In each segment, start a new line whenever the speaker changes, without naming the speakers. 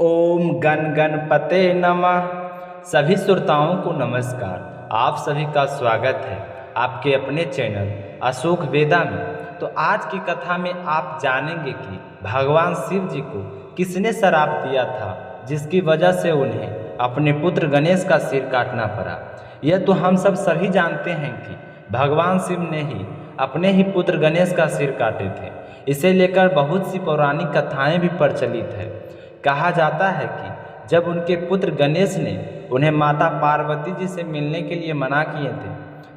ओम गण गणपते नमः। सभी श्रोताओं को नमस्कार। आप सभी का स्वागत है आपके अपने चैनल अशोक वेदा में। तो आज की कथा में आप जानेंगे कि भगवान शिव जी को किसने श्राप दिया था, जिसकी वजह से उन्हें अपने पुत्र गणेश का सिर काटना पड़ा। यह तो हम सब सभी जानते हैं कि भगवान शिव ने ही अपने ही पुत्र गणेश का सिर काटे थे। इसे लेकर बहुत सी पौराणिक कथाएं भी प्रचलित है। कहा जाता है कि जब उनके पुत्र गणेश ने उन्हें माता पार्वती जी से मिलने के लिए मना किए थे,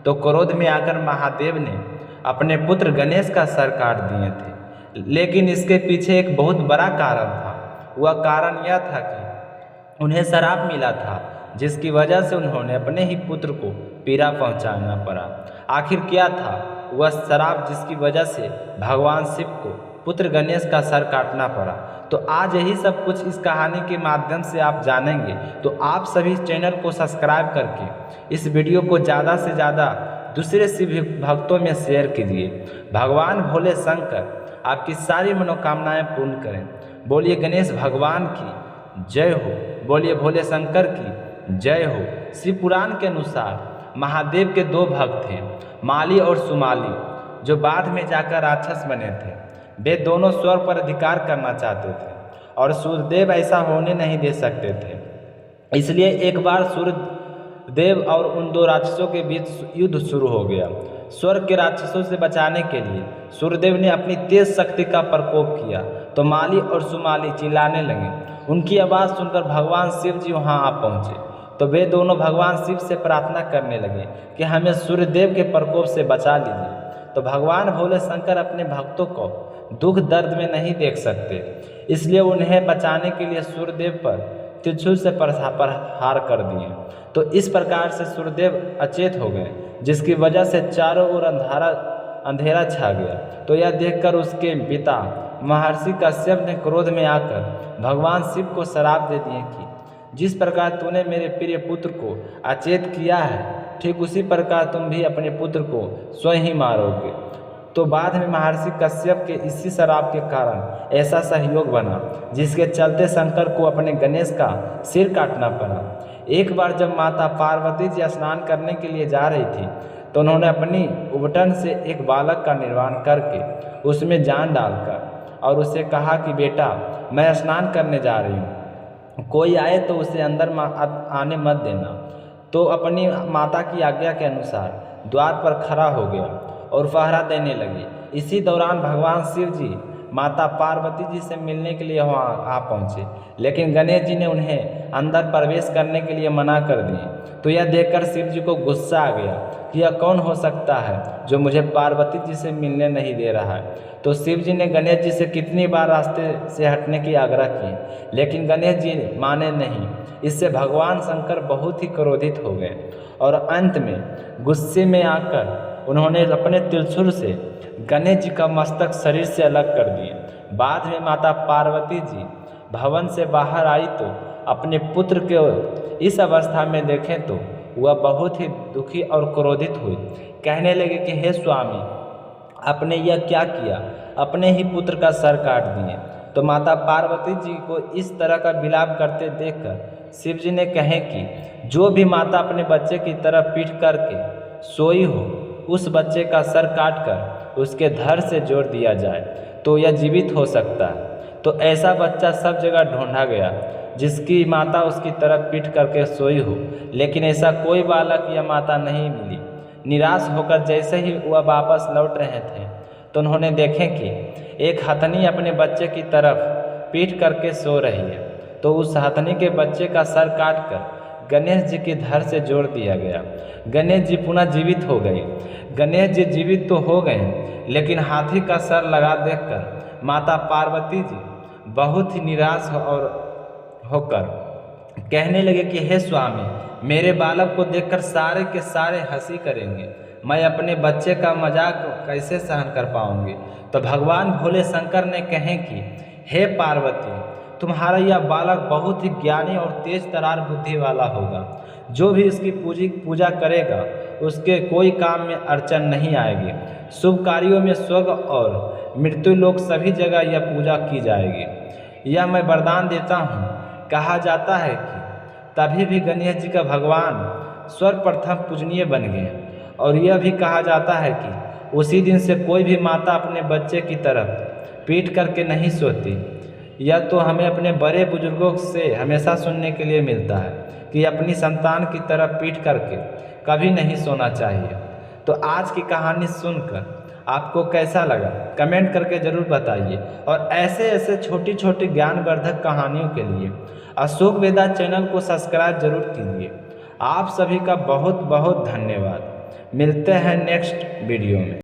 तो क्रोध में आकर महादेव ने अपने पुत्र गणेश का सर काट दिए थे। लेकिन इसके पीछे एक बहुत बड़ा कारण था। वह कारण यह था कि उन्हें श्राप मिला था, जिसकी वजह से उन्होंने अपने ही पुत्र को पीड़ा पहुंचाना पड़ा। आखिर क्या था वह श्राप जिसकी वजह से भगवान शिव को पुत्र गणेश का सर काटना पड़ा? तो आज यही सब कुछ इस कहानी के माध्यम से आप जानेंगे। तो आप सभी चैनल को सब्सक्राइब करके इस वीडियो को ज़्यादा से ज़्यादा दूसरे शिव भक्तों में शेयर कीजिए। भगवान भोले शंकर आपकी सारी मनोकामनाएं पूर्ण करें। बोलिए गणेश भगवान की जय हो, बोलिए भोले शंकर की जय हो। शिव पुराण के अनुसार महादेव के दो भक्त थे, माली और सुमाली, जो बाद में जाकर राक्षस बने थे। वे दोनों स्वर्ग पर अधिकार करना चाहते थे और सूर्यदेव ऐसा होने नहीं दे सकते थे। इसलिए एक बार सूर्यदेव और उन दो राक्षसों के बीच युद्ध शुरू हो गया। स्वर्ग के राक्षसों से बचाने के लिए सूर्यदेव ने अपनी तेज शक्ति का प्रकोप किया, तो माली और सुमाली चिल्लाने लगे। उनकी आवाज़ सुनकर भगवान शिव जी वहाँ आ पहुँचे, तो वे दोनों भगवान शिव से प्रार्थना करने लगे कि हमें सूर्यदेव के प्रकोप से बचा लीजिए। तो भगवान भोले शंकर अपने भक्तों को दुख दर्द में नहीं देख सकते, इसलिए उन्हें बचाने के लिए सूर्यदेव पर त्रिशूल से प्रहार कर दिए। तो इस प्रकार से सूर्यदेव अचेत हो गए, जिसकी वजह से चारों ओर अंधेरा छा गया। तो यह देखकर उसके पिता महर्षि कश्यप ने क्रोध में आकर भगवान शिव को श्राप दे दिए कि जिस प्रकार तूने मेरे प्रिय पुत्र को अचेत किया है, ठीक उसी प्रकार तुम भी अपने पुत्र को स्वयं ही मारोगे। तो बाद में महर्षि कश्यप के इसी श्राप के कारण ऐसा सहयोग बना, जिसके चलते शंकर को अपने गणेश का सिर काटना पड़ा। एक बार जब माता पार्वती जी स्नान करने के लिए जा रही थी, तो उन्होंने अपनी उबटन से एक बालक का निर्माण करके उसमें जान डालकर और उसे कहा कि बेटा, मैं स्नान करने जा रही हूँ, कोई आए तो उसे अंदर आने मत देना। तो अपनी माता की आज्ञा के अनुसार द्वार पर खड़ा हो गया और पहरा देने लगे। इसी दौरान भगवान शिव जी माता पार्वती जी से मिलने के लिए वहाँ आ पहुँचे, लेकिन गणेश जी ने उन्हें अंदर प्रवेश करने के लिए मना कर दिए। तो यह देखकर शिव जी को गुस्सा आ गया कि यह कौन हो सकता है जो मुझे पार्वती जी से मिलने नहीं दे रहा है। तो शिव जी ने गणेश जी से कितनी बार रास्ते से हटने की आग्रह की, लेकिन गणेश जी माने नहीं। इससे भगवान शंकर बहुत ही क्रोधित हो गए और अंत में गुस्से में आकर उन्होंने अपने त्रिशूल से गणेश जी का मस्तक शरीर से अलग कर दिए। बाद में माता पार्वती जी भवन से बाहर आई तो अपने पुत्र को इस अवस्था में देखें तो वह बहुत ही दुखी और क्रोधित हुई। कहने लगे कि हे स्वामी, आपने यह क्या किया, अपने ही पुत्र का सर काट दिए। तो माता पार्वती जी को इस तरह का विलाप करते देखकर शिव जी ने कहे कि जो भी माता अपने बच्चे की तरफ पीठ करके सोई हो, उस बच्चे का सर काटकर उसके धड़ से जोड़ दिया जाए तो यह जीवित हो सकता है। तो ऐसा बच्चा सब जगह ढूंढा गया जिसकी माता उसकी तरफ पीठ करके सोई हो, लेकिन ऐसा कोई बालक या माता नहीं मिली। निराश होकर जैसे ही वह वापस लौट रहे थे, तो उन्होंने देखे कि एक हथनी अपने बच्चे की तरफ पीठ करके सो रही है। तो उस हथनी के बच्चे का सर काटकर गणेश जी की धड़ से जोड़ दिया गया। गणेश जी पुनः जीवित हो गए। गणेश जी जीवित तो हो गए, लेकिन हाथी का सर लगा देखकर माता पार्वती जी बहुत ही निराश और होकर कहने लगे कि हे स्वामी, मेरे बालक को देखकर सारे के सारे हंसी करेंगे, मैं अपने बच्चे का मजाक कैसे सहन कर पाऊंगी। तो भगवान भोले शंकर ने कहे कि हे पार्वती, तुम्हारा यह बालक बहुत ही ज्ञानी और तेज तरार बुद्धि वाला होगा। जो भी इसकी पूजा करेगा उसके कोई काम में अड़चन नहीं आएगी। शुभ कार्यों में स्वर्ग और मृत्यु लोक सभी जगह यह पूजा की जाएगी। यह मैं वरदान देता हूँ, कहा जाता है कि तभी भी गणेश जी का भगवान सर्वप्रथम पूजनीय बन गए। और यह भी कहा जाता है कि उसी दिन से कोई भी माता अपने बच्चे की तरफ पीट करके नहीं सोती। यह तो हमें अपने बड़े बुजुर्गों से हमेशा सुनने के लिए मिलता है कि अपनी संतान की तरफ पीट करके कभी नहीं सोना चाहिए। तो आज की कहानी सुनकर आपको कैसा लगा कमेंट करके ज़रूर बताइए। और ऐसे ऐसे छोटी छोटी ज्ञानवर्धक कहानियों के लिए अशोक वेदा चैनल को सब्सक्राइब जरूर कीजिए। आप सभी का बहुत बहुत धन्यवाद। मिलते हैं नेक्स्ट वीडियो में।